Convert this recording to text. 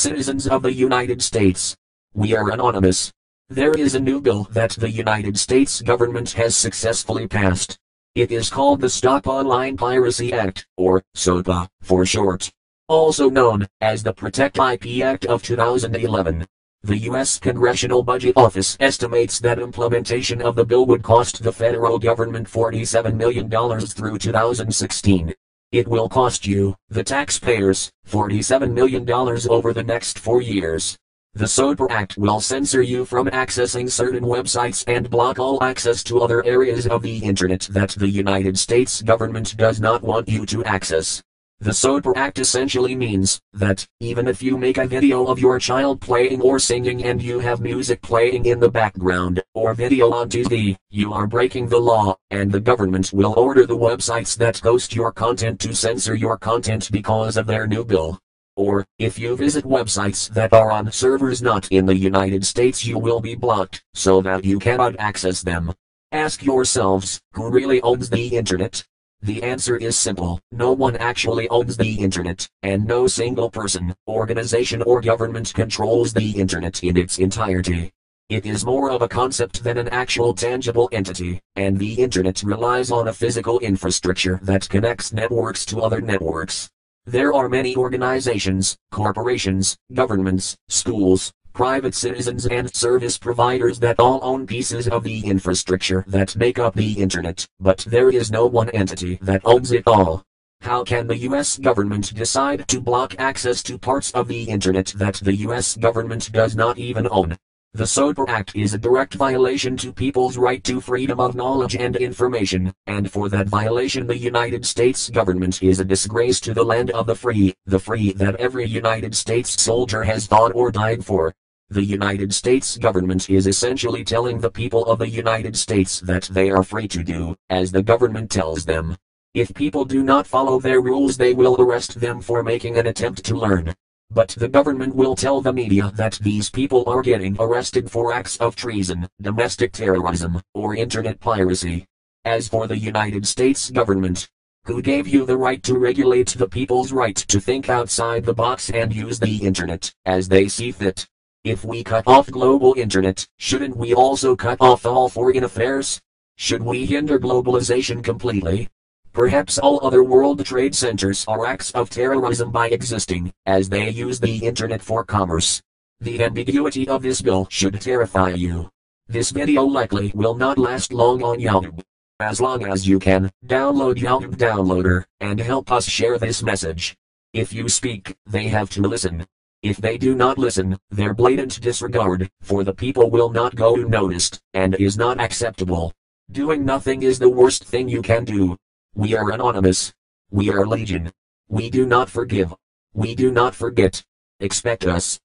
Citizens of the United States. We are anonymous. There is a new bill that the United States government has successfully passed. It is called the Stop Online Piracy Act, or SOPA, for short. Also known as the Protect IP Act of 2011. The US Congressional Budget Office estimates that implementation of the bill would cost the federal government $47 million through 2016. It will cost you, the taxpayers, $47 million over the next 4 years. The SOPA Act will censor you from accessing certain websites and block all access to other areas of the internet that the United States government does not want you to access. The SOPA Act essentially means that, even if you make a video of your child playing or singing and you have music playing in the background, or video on TV, you are breaking the law, and the government will order the websites that host your content to censor your content because of their new bill. Or, if you visit websites that are on servers not in the United States, you will be blocked, so that you cannot access them. Ask yourselves, who really owns the internet? The answer is simple: no one actually owns the internet, and no single person, organization or government controls the internet in its entirety. It is more of a concept than an actual tangible entity, and the internet relies on a physical infrastructure that connects networks to other networks. There are many organizations, corporations, governments, schools, private citizens and service providers that all own pieces of the infrastructure that make up the internet, but there is no one entity that owns it all. How can the US government decide to block access to parts of the internet that the US government does not even own? The SOPA Act is a direct violation to people's right to freedom of knowledge and information, and for that violation the United States government is a disgrace to the land of the free that every United States soldier has fought or died for. The United States government is essentially telling the people of the United States that they are free to do as the government tells them. If people do not follow their rules, they will arrest them for making an attempt to learn. But the government will tell the media that these people are getting arrested for acts of treason, domestic terrorism, or internet piracy. As for the United States government, who gave you the right to regulate the people's right to think outside the box and use the internet as they see fit? If we cut off global internet, shouldn't we also cut off all foreign affairs? Should we hinder globalization completely? Perhaps all other world trade centers are acts of terrorism by existing, as they use the internet for commerce. The ambiguity of this bill should terrify you. This video likely will not last long on YouTube. As long as you can, download YouTube Downloader, and help us share this message. If you speak, they have to listen. If they do not listen, their blatant disregard for the people will not go unnoticed, and is not acceptable. Doing nothing is the worst thing you can do. We are anonymous. We are legion. We do not forgive. We do not forget. Expect us.